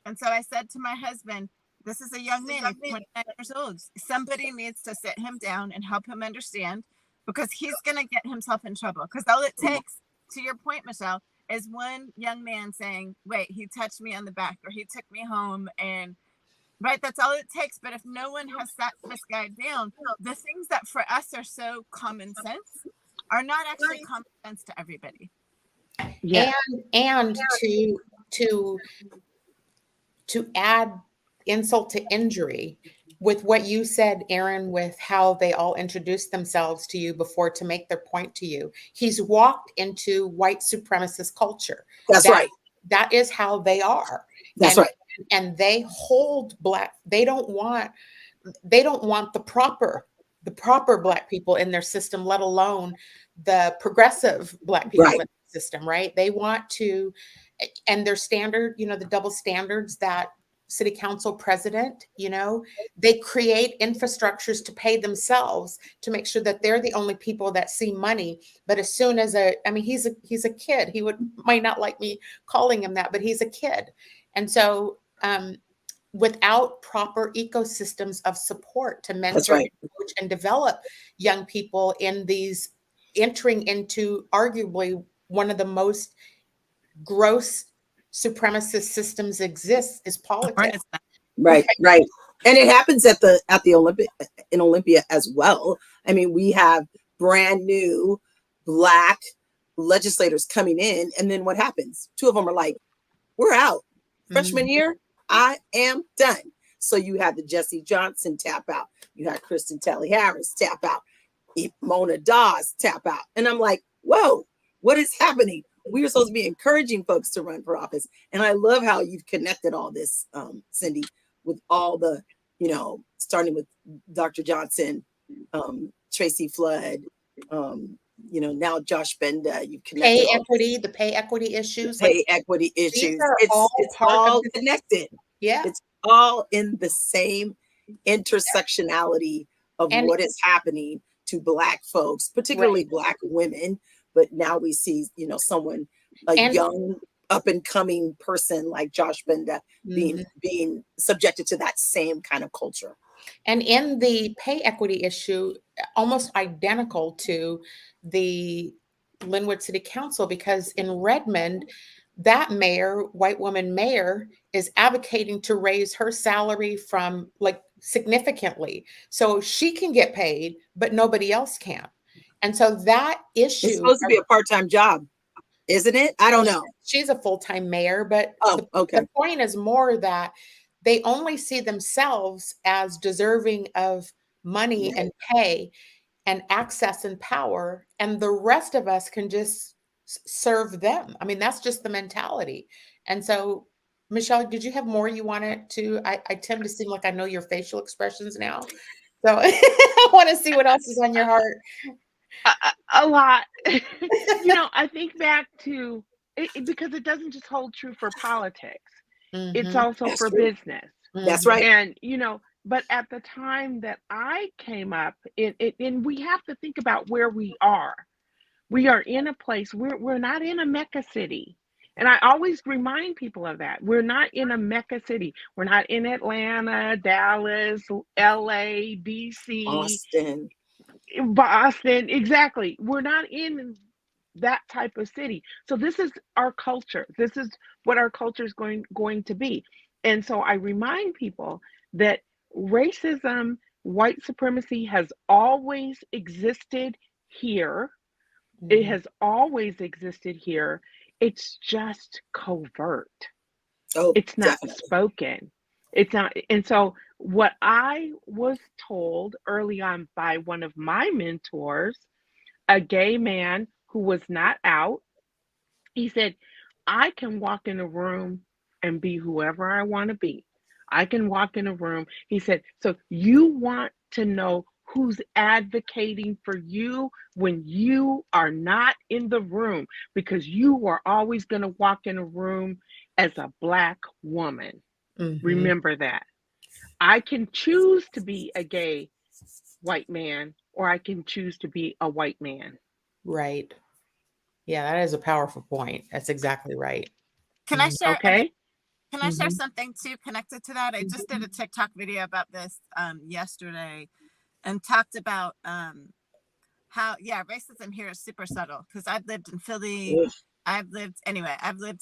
And so I said to my husband, this is a young man, he's 29 years old. Somebody needs to sit him down and help him understand, because he's going to get himself in trouble. Because all it takes, to your point, Michelle, is one young man saying, wait, he touched me on the back or he took me home. And right, that's all it takes. But if no one has sat this guy down, the things that for us are so common sense are not actually common sense to everybody. Yeah. And to add insult to injury with what you said, Erin, with how they all introduced themselves to you before to make their point to you. He's walked into white supremacist culture. That's right. That is how they are. That's right. And they hold Black. They don't want the proper Black people in their system, let alone the progressive Black people in the system, right? They want to, and their standard, the double standards that city council president, they create infrastructures to pay themselves to make sure that they're the only people that see money. But as soon as he's a kid, might not like me calling him that, but he's a kid. And so without proper ecosystems of support to mentor and coach and develop young people in these entering into arguably one of the most gross supremacist systems exists is politics. Right. And it happens at the in Olympia as well. I mean, we have brand new Black legislators coming in, and then what happens? Two of them are like, we're out. Freshman year, I am done. So you had the Jesse Johnson tap out. You had Kristen Talley Harris tap out. Mona Dawes tap out. And I'm like, whoa, what is happening? We are supposed to be encouraging folks to run for office. And I love how you've connected all this, Cindi, with all the, starting with Dr. Johnson, Tracy Flood, now Josh Binda. You've connected the pay equity issues. It's all connected. Yeah. It's all in the same intersectionality of what is happening to Black folks, particularly Black women. But now we see, someone, young up and coming person like Josh Binda being subjected to that same kind of culture. And in the pay equity issue, almost identical to the Lynnwood City Council, because in Redmond, that mayor, white woman mayor, is advocating to raise her salary from significantly so she can get paid, but nobody else can. And so that issue is supposed to be a part-time job, isn't it? I don't know. She's a full-time mayor, but the point is more that they only see themselves as deserving of money and pay and access and power, and the rest of us can just serve them. I mean, that's just the mentality. And so, Michelle, did you have more you wanted to? I tend to seem like I know your facial expressions now. So I want to see what else is on your heart. A lot. I think back to it because it doesn't just hold true for politics. It's also for business. That's right. And, but at the time that I came up, and we have to think about where we are. We are in a place, we're not in a Mecca city. And I always remind people of that. We're not in a Mecca city. We're not in Atlanta, Dallas, LA, DC, Boston. Exactly. We're not in that type of city. So this is our culture. This is what our culture is going to be. And so I remind people that racism, white supremacy has always existed here. It has always existed here. It's just covert. It's not spoken. It's not. And so what I was told early on by one of my mentors, a gay man who was not out, he said, I can walk in a room and be whoever I want to be. I can walk in a room. He said, so you want to know who's advocating for you when you are not in the room, because you are always going to walk in a room as a Black woman. Remember that. I can choose to be a gay white man, or I can choose to be a white man. Right. Yeah, that is a powerful point. That's exactly right. Can I share? Okay. Can I share something too connected to that? I just did a TikTok video about this yesterday, and talked about how racism here is super subtle, because I've lived in Philly. I've lived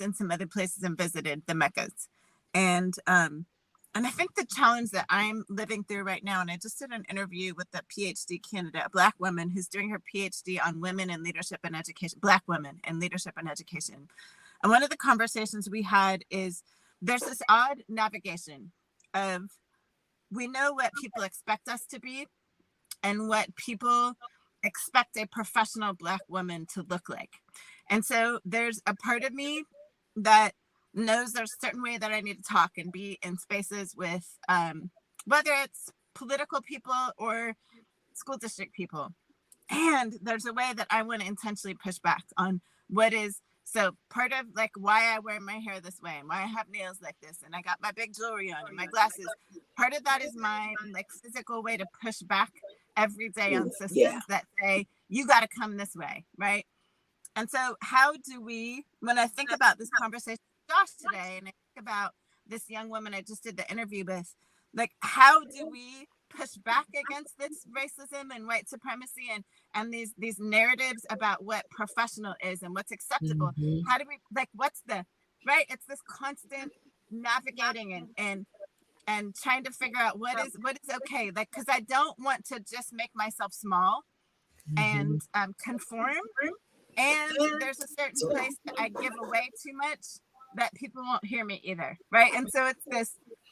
in some other places and visited the Meccas, and I think the challenge that I'm living through right now, and I just did an interview with a PhD candidate, a Black woman who's doing her PhD on women in leadership and education, Black women in leadership and education. And one of the conversations we had is there's this odd navigation of, we know what people expect us to be and what people expect a professional Black woman to look like. And so there's a part of me that knows there's a certain way that I need to talk and be in spaces with, whether it's political people or school district people. And there's a way that I want to intentionally push back on what is. So part of why I wear my hair this way and why I have nails like this and I got my big jewelry on and my glasses, part of that is my physical way to push back every day on systems that say, you got to come this way, right? And so how do we, when I think about this conversation with Josh today, and I think about this young woman I just did the interview with, how do we push back against this racism and white supremacy and these narratives about what professional is and what's acceptable? How do we what's the right? It's this constant navigating and trying to figure out what is okay, because I don't want to just make myself small and conform, and there's a certain place that I give away too much that people won't hear me either, right? And so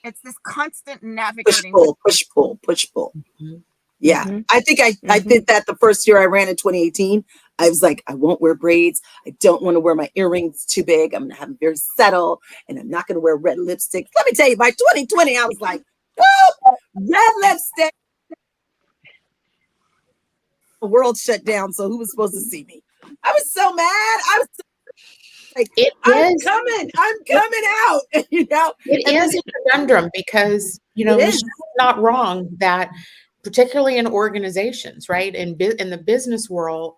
it's this constant Push navigating. pull, push pull, push pull. Mm-hmm. Yeah, I think I did that the first year I ran in 2018. I was like, I won't wear braids. I don't want to wear my earrings too big. I'm gonna have them very subtle, and I'm not gonna wear red lipstick. Let me tell you, by 2020, I was like, whoop, red lipstick. The world shut down, so who was supposed to see me? I was so mad. I was like, I'm coming out. You know, it is a conundrum because Michelle's not wrong that, particularly in organizations, right, in the business world,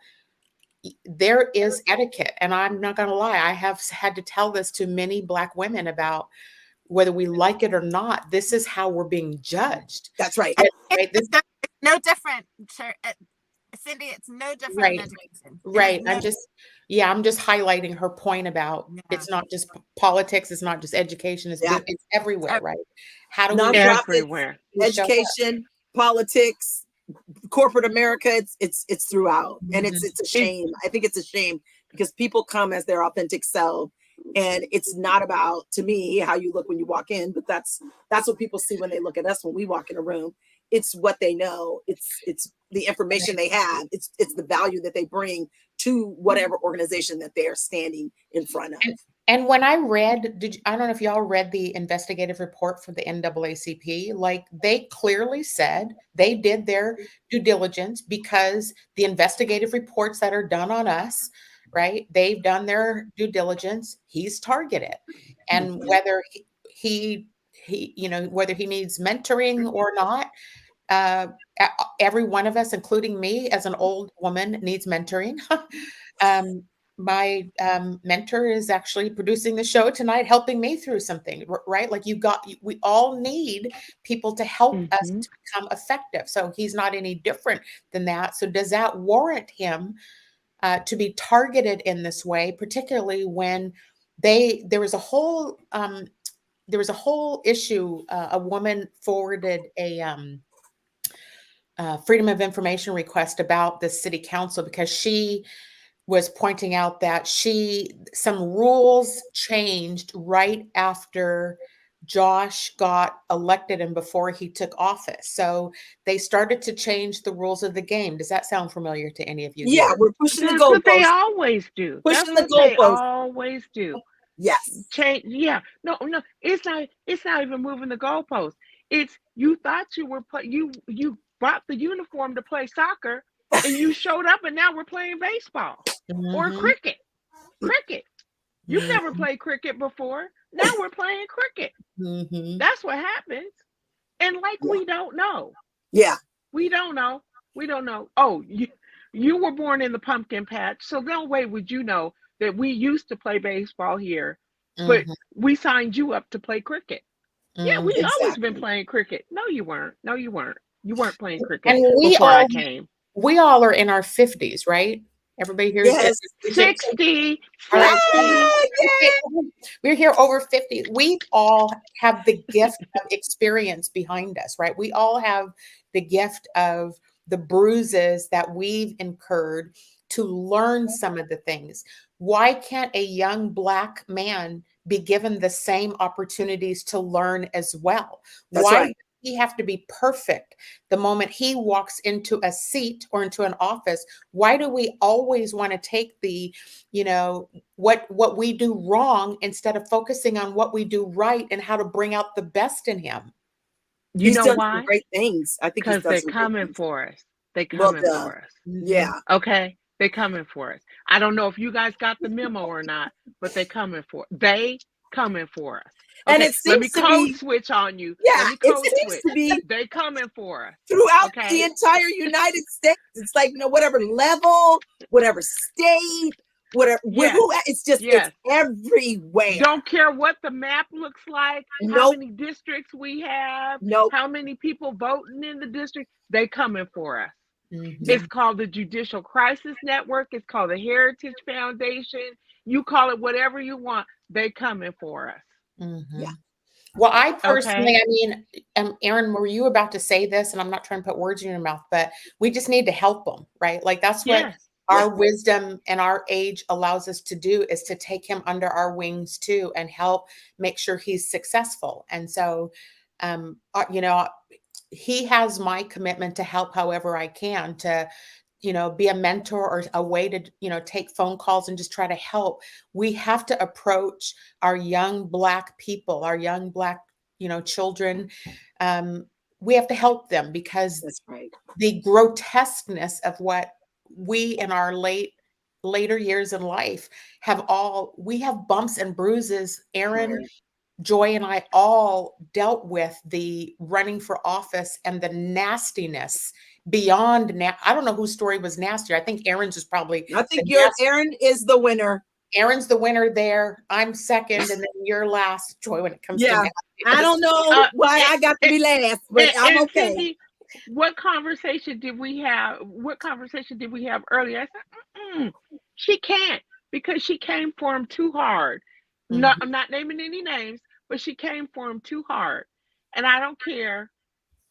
there is etiquette, and I'm not going to lie, I have had to tell this to many Black women about whether we like it or not. This is how we're being judged. That's right. Right? It's no different. Cindi, it's no different in education. Right. I'm just highlighting her point about it's not just politics, it's not just education, it's everywhere, right? How do we everywhere? Education, politics, corporate America, it's throughout. And it's a shame. I think it's a shame because people come as their authentic self. And it's not about, to me, how you look when you walk in, but that's what people see when they look at us when we walk in a room. It's what they know. It's the information they have. It's the value that they bring to whatever organization that they are standing in front of. And when I read, I don't know if y'all read the investigative report from the NAACP, like they clearly said they did their due diligence because the investigative reports that are done on us, right? They've done their due diligence. He's targeted. And whether he whether he needs mentoring or not, every one of us, including me as an old woman, needs mentoring. My mentor is actually producing the show tonight, helping me through something, right? Like we all need people to help us to become effective. So he's not any different than that. So does that warrant him to be targeted in this way, particularly when there was a whole issue. A woman forwarded a Freedom of Information request about the city council because she was pointing out that some rules changed right after Josh got elected and before he took office. So they started to change the rules of the game. Does that sound familiar to any of you? Yeah, we're pushing the goalposts. That's what they always do. Pushing That's the what they goalposts. always do. Yes. Change. Yeah. No. It's not even moving the goalposts. It's you thought you were you bought the uniform to play soccer and you showed up and now we're playing baseball or cricket. You've never played cricket before. Now we're playing cricket. That's what happens. And we don't know. Yeah. We don't know. Oh, you were born in the pumpkin patch. So no way would you know that we used to play baseball here, but we signed you up to play cricket. Yeah, we've always been playing cricket. No, you weren't. You weren't playing cricket before I came. We all are in our 50s, right? Everybody here is 60. We're here over 50. We all have the gift of experience behind us, right? We all have the gift of the bruises that we've incurred to learn some of the things. Why can't a young Black man be given the same opportunities to learn as well? Why does he have to be perfect the moment he walks into a seat or into an office? Why do we always want to take the, what we do wrong instead of focusing on what we do right and how to bring out the best in him? You know done why? Some great things. I think because they're coming for us. They coming for us. Yeah. Okay. They coming for us. I don't know if you guys got the memo or not, but they coming for us. Okay? And it seems let me to code be, switch on you. Yeah, it seems to be they coming for us throughout the entire United States. It's like whatever level, whatever state, whatever. It's just it's everywhere. Don't care what the map looks like. How many districts we have. How many people voting in the district. They coming for us. It's called the Judicial Crisis Network. It's called the Heritage Foundation. You call it whatever you want. They coming for us. Yeah. Well, I personally, Erin, were you about to say this? And I'm not trying to put words in your mouth, but we just need to help them, right? Like that's what our wisdom and our age allows us to do, is to take him under our wings too and help make sure he's successful. And so you know, he has my commitment to help however I can, to, you know, be a mentor or a way to, you know, take phone calls and just try to help. We have to approach our young Black people, our young Black, you know, children. We have to help them, because that's right. The grotesqueness of what we in our later years in life we have bumps and bruises. Erin, Joy, and I all dealt with the running for office and the nastiness beyond. I don't know whose story was nastier. I think Erin's is probably. I think Erin is the winner. Erin's the winner there. I'm second, and then you're last, Joy, when it comes to nastiness. I don't know why I got to be last, but I'm okay. Cindi, what conversation did we have? What conversation did we have earlier? I said, she can't, because she came for him too hard. No, I'm not naming any names, but she came for him too hard. And I don't care.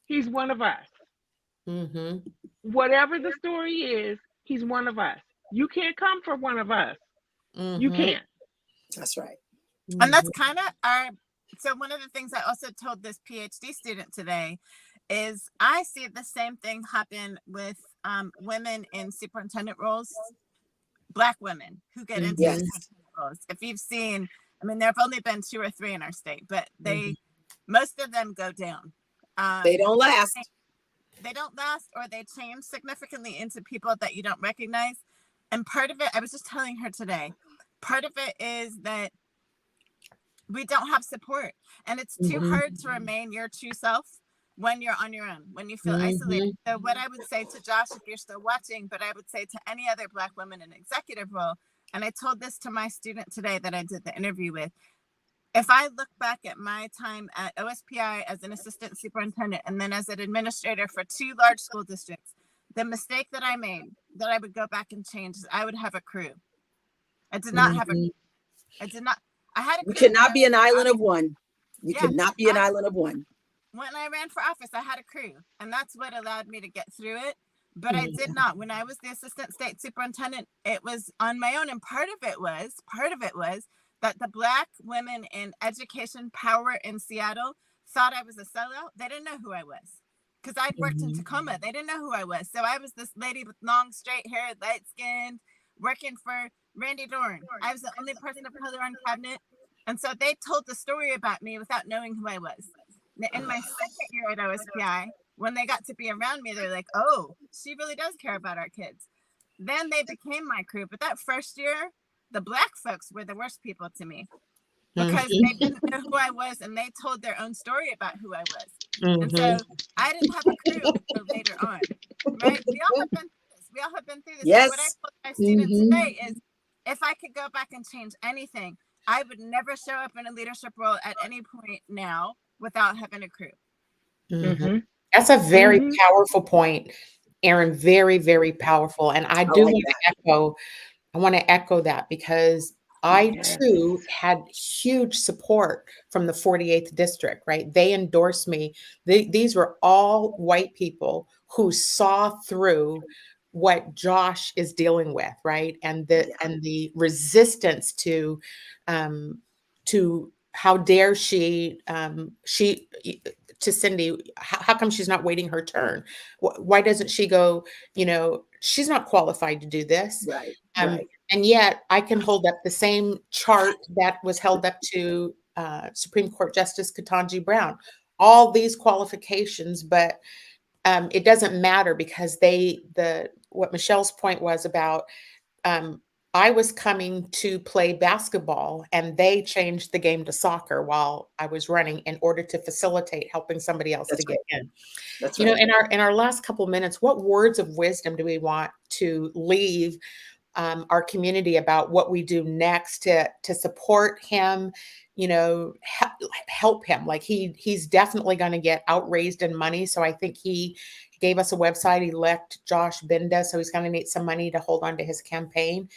He's one of us. Whatever the story is, he's one of us. You can't come for one of us. You can't. That's right. And that's kind of so one of the things I also told this PhD student today is I see the same thing happen with women in superintendent roles, Black women who get into superintendent roles. If you've seen, I mean, there have only been 2 or 3 in our state, but most of them go down. They don't last. They don't last, or they change significantly into people that you don't recognize. And part of it, I was just telling her today, part of it is that we don't have support, and it's too hard to remain your true self when you're on your own, when you feel isolated. So what I would say to Josh, if you're still watching, but I would say to any other Black women in executive role, and I told this to my student today that I did the interview with, if I look back at my time at OSPI as an assistant superintendent and then as an administrator for 2 large school districts, the mistake that I made that I would go back and change is I would have a crew. I did not have a crew. I did not. I had a crew. You cannot be an island of one. You cannot be an island of one. When I ran for office, I had a crew, and that's what allowed me to get through it. But I did not. When I was the assistant state superintendent, it was on my own. And part of it was that the Black women in education power in Seattle thought I was a sellout. They didn't know who I was, because I'd worked in Tacoma. They didn't know who I was. So I was this lady with long, straight hair, light skinned, working for Randy Dorn. I was the only person of color on cabinet. And so they told the story about me without knowing who I was. In my second year at OSPI, when they got to be around me, they're like, oh, she really does care about our kids. Then they became my crew. But that first year, the Black folks were the worst people to me, because they didn't know who I was, and they told their own story about who I was. And so I didn't have a crew until later on, right? We all have been through this. Yes. What I told my students today is, if I could go back and change anything, I would never show up in a leadership role at any point now without having a crew. That's a very powerful point, Erin. Very, very powerful. And I do want to echo that, because I too had huge support from the 48th district, right? They endorsed me. These were all white people who saw through what Josh is dealing with, right? And the resistance to how dare she to Cindi, how come she's not waiting her turn? Why doesn't she go, she's not qualified to do this. Right. And yet I can hold up the same chart that was held up to Supreme Court Justice Ketanji Brown, all these qualifications, but it doesn't matter, because what Michelle's point was about, I was coming to play basketball, and they changed the game to soccer while I was running in order to facilitate helping somebody else to get in. That's right. In our last couple of minutes, what words of wisdom do we want to leave our community about what we do next to support him, help him? Like he's definitely going to get outraised in money. So I think he gave us a website, elect Josh Binda. So he's going to need some money to hold on to his campaign.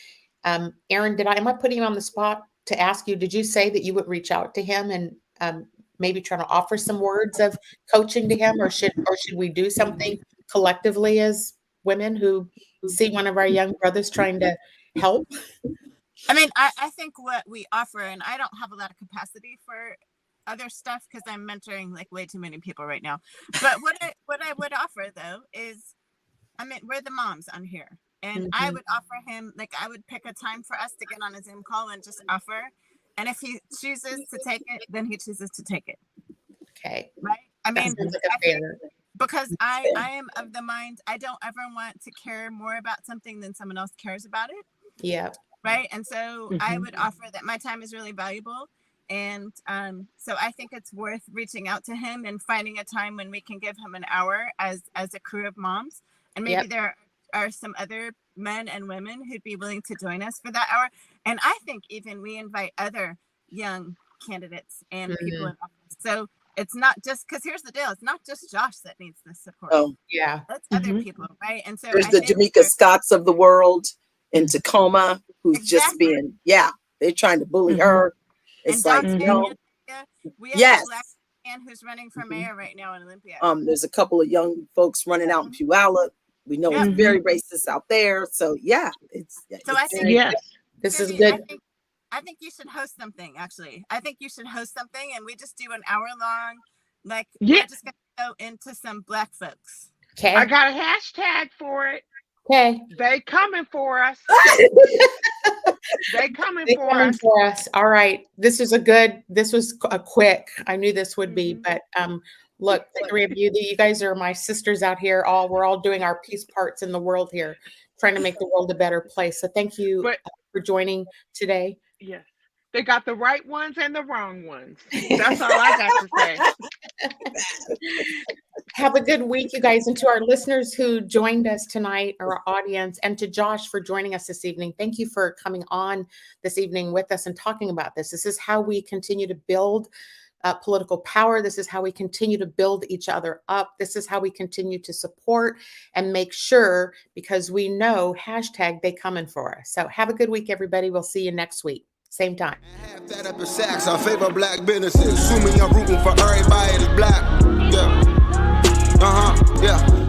Erin, am I putting you on the spot to ask you, did you say that you would reach out to him and maybe try to offer some words of coaching to him, or should we do something collectively as women who see one of our young brothers trying to help? I mean, I think what we offer, and I don't have a lot of capacity for other stuff because I'm mentoring like way too many people right now. But what I would offer though is, I mean, we're the moms on here, and I would offer him, like, I would pick a time for us to get on a Zoom call and just offer. And if he chooses to take it, then he chooses to take it. Okay. Right. I mean, fair. because I am of the mind, I don't ever want to care more about something than someone else cares about it. Yeah. Right. And so I would offer that my time is really valuable. And so I think it's worth reaching out to him and finding a time when we can give him an hour as a crew of moms. And maybe there are some other men and women who'd be willing to join us for that hour. And I think even we invite other young candidates and people in office. So it's not just, because here's the deal, it's not just Josh that needs this support. Oh, yeah. That's other people, right? And so there's the Jamaica Scotts of the world in Tacoma who's just being, they're trying to bully her. It's like, we have a black man who's running for mayor right now in Olympia. There's a couple of young folks running out in Puyallup. We know it's very racist out there. So I think this is good. I think you should host something, actually. I think you should host something and we just do an hour long, like, we're just going to go into some Black folks. Okay. I got a hashtag for it. Okay. They coming for us. They coming for us. All right. This was a quick, I knew this would be, but look, the three of you, you guys are my sisters out here. We're all doing our piece parts in the world here, trying to make the world a better place. So thank you for joining today. Yes. They got the right ones and the wrong ones. That's all I got to say. Have a good week, you guys. And to our listeners who joined us tonight, our audience, and to Josh for joining us this evening, thank you for coming on this evening with us and talking about this. This is how we continue to build political power. This is how we continue to build each other up. This is how we continue to support and make sure, because we know #they coming for us. So have a good week, everybody. We'll see you next week. Same time. Half that up in Saks. I favor black businesses. Assuming I'm rooting for everybody that's black. Yeah. Yeah.